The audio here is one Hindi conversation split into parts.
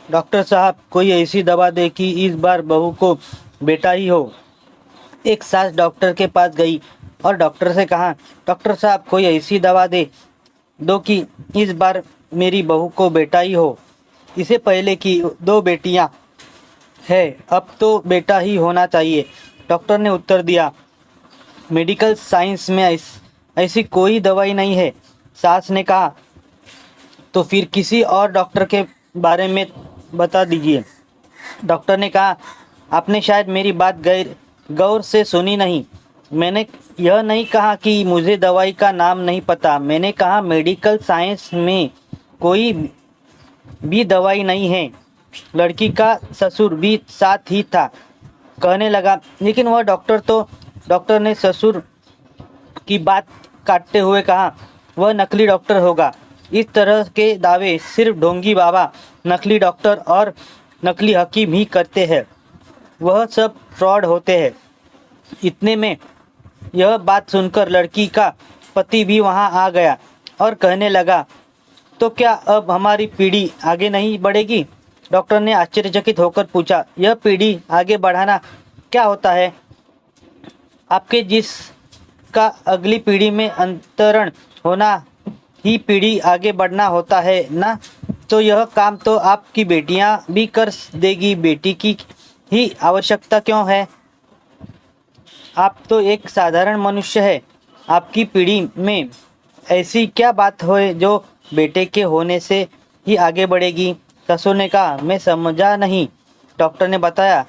डॉक्टर साहब, कोई ऐसी दवा दे कि इस बार बहू को बेटा ही हो। एक सास डॉक्टर के पास गई और डॉक्टर से कहा, डॉक्टर साहब, कोई ऐसी दवा दे दो कि इस बार मेरी बहू को बेटा ही हो। इससे पहले कि दो बेटियां है, अब तो बेटा ही होना चाहिए। डॉक्टर ने उत्तर दिया, मेडिकल साइंस में ऐसी कोई दवाई नहीं है। सास ने कहा, तो फिर किसी और डॉक्टर के बारे में बता दीजिए। डॉक्टर ने कहा, आपने शायद मेरी बात गौर से सुनी नहीं। मैंने यह नहीं कहा कि मुझे दवाई का नाम नहीं पता। मैंने कहा मेडिकल साइंस में कोई भी दवाई नहीं है। लड़की का ससुर भी साथ ही था। कहने लगा, लेकिन वह डॉक्टर ने ससुर की बात काटते हुए कहा, वह नकली डॉक्टर होगा। इस तरह के दावे सिर्फ ढोंगी बाबा, नकली डॉक्टर और नकली हकीम ही करते हैं। वह सब फ्रॉड होते हैं। इतने में यह बात सुनकर लड़की का पति भी वहां आ गया और कहने लगा, तो क्या अब हमारी पीढ़ी आगे नहीं बढ़ेगी? डॉक्टर ने आश्चर्यचकित होकर पूछा, यह पीढ़ी आगे बढ़ाना क्या होता है? आपके जिसका अगली पीढ़ी में अंतरण होना ही पीढ़ी आगे बढ़ना होता है ना। तो यह काम तो आपकी बेटियां भी कर देगी। बेटी की ही आवश्यकता क्यों है? आप तो एक साधारण मनुष्य है। आपकी पीढ़ी में ऐसी क्या बात है जो बेटे के होने से ही आगे बढ़ेगी? ससुर ने कहा, मैं समझा नहीं। डॉक्टर ने बताया,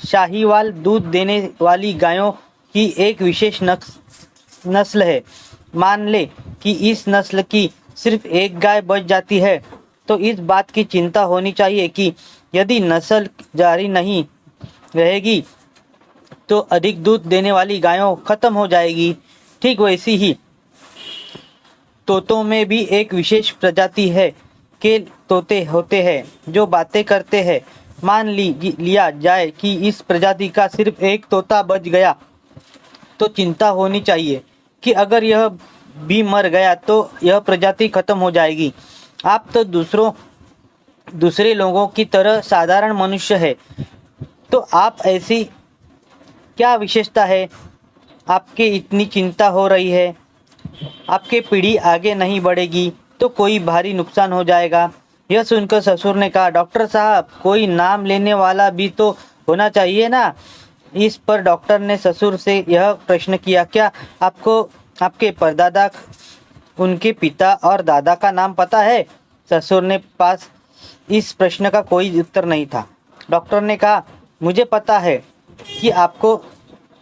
शाहीवाल दूध देने वाली गायों की एक विशेष नस्ल है। मान ले कि इस नस्ल की सिर्फ एक गाय बच जाती है तो इस बात की चिंता होनी चाहिए कि यदि नस्ल जारी नहीं रहेगी तो अधिक दूध देने वाली गायों खत्म हो जाएगी। ठीक वैसी ही तोतों में भी एक विशेष प्रजाति है के तोते होते हैं जो बातें करते हैं। मान लिया जाए कि इस प्रजाति का सिर्फ एक तोता बच गया तो चिंता होनी चाहिए कि अगर यह भी मर गया तो यह प्रजाति खत्म हो जाएगी। आप तो दूसरे लोगों की तरह साधारण मनुष्य है, तो आप ऐसी क्या विशेषता है आपके इतनी चिंता हो रही है? आपके पीढ़ी आगे नहीं बढ़ेगी तो कोई भारी नुकसान हो जाएगा। यह सुनकर ससुर ने कहा, डॉक्टर साहब, कोई नाम लेने वाला भी तो होना चाहिए ना। इस पर डॉक्टर ने ससुर से यह प्रश्न किया, क्या आपको आपके परदादा, उनके पिता और दादा का नाम पता है? ससुर ने पास इस प्रश्न का कोई उत्तर नहीं था। डॉक्टर ने कहा, मुझे पता है कि आपको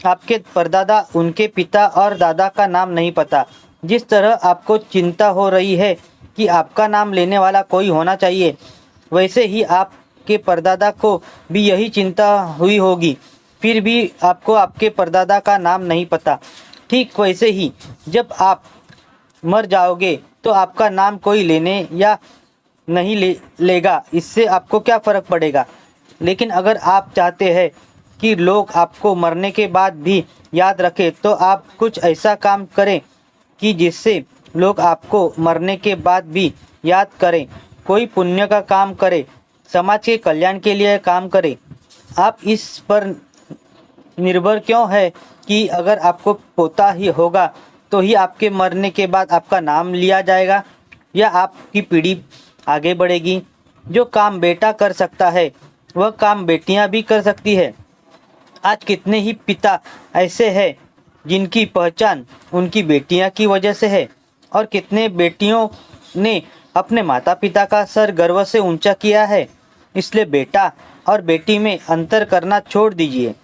आपके परदादा, उनके पिता और दादा का नाम नहीं पता। जिस तरह आपको चिंता हो रही है कि आपका नाम लेने वाला कोई होना चाहिए, वैसे ही आपके परदादा को भी यही चिंता हुई होगी। फिर भी आपको आपके परदादा का नाम नहीं पता। ठीक वैसे ही जब आप मर जाओगे तो आपका नाम कोई लेने या नहीं लेगा, इससे आपको क्या फ़र्क पड़ेगा। लेकिन अगर आप चाहते हैं कि लोग आपको मरने के बाद भी याद रखें तो आप कुछ ऐसा काम करें कि जिससे लोग आपको मरने के बाद भी याद करें। कोई पुण्य का काम करें, समाज के कल्याण के लिए काम करें। आप इस पर निर्भर क्यों है कि अगर आपको पोता ही होगा तो ही आपके मरने के बाद आपका नाम लिया जाएगा या आपकी पीढ़ी आगे बढ़ेगी? जो काम बेटा कर सकता है वह काम बेटियां भी कर सकती है। आज कितने ही पिता ऐसे हैं जिनकी पहचान उनकी बेटियां की वजह से है और कितने बेटियों ने अपने माता पिता का सर गर्व से ऊंचा किया है। इसलिए बेटा और बेटी में अंतर करना छोड़ दीजिए।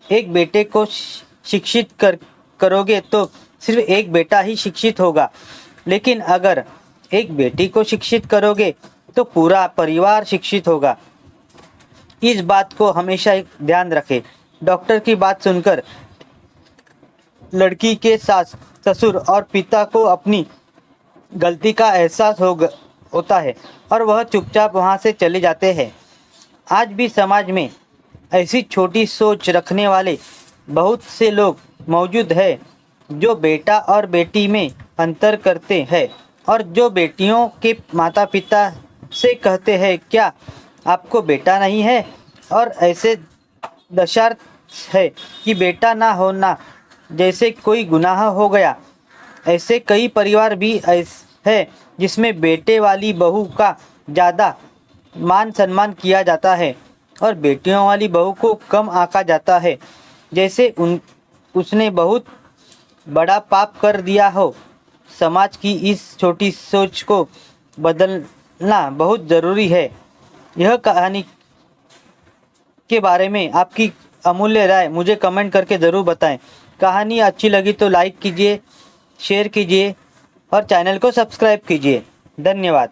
एक बेटे को शिक्षित करोगे तो सिर्फ एक बेटा ही शिक्षित होगा, लेकिन अगर एक बेटी को शिक्षित करोगे तो पूरा परिवार शिक्षित होगा। इस बात को हमेशा ध्यान रखें। डॉक्टर की बात सुनकर लड़की के सास, ससुर और पिता को अपनी गलती का एहसास होता है और वह चुपचाप वहां से चले जाते हैं। आज भी समाज में ऐसी छोटी सोच रखने वाले बहुत से लोग मौजूद हैं जो बेटा और बेटी में अंतर करते हैं और जो बेटियों के माता पिता से कहते हैं क्या आपको बेटा नहीं है और ऐसे दशार्थ है कि बेटा ना होना जैसे कोई गुनाह हो गया। ऐसे कई परिवार भी ऐसे है जिसमें बेटे वाली बहू का ज़्यादा मान सम्मान किया जाता है और बेटियों वाली बहू को कम आंका जाता है, जैसे उसने बहुत बड़ा पाप कर दिया हो। समाज की इस छोटी सोच को बदलना बहुत ज़रूरी है। यह कहानी के बारे में आपकी अमूल्य राय मुझे कमेंट करके ज़रूर बताएं। कहानी अच्छी लगी तो लाइक कीजिए, शेयर कीजिए और चैनल को सब्सक्राइब कीजिए। धन्यवाद।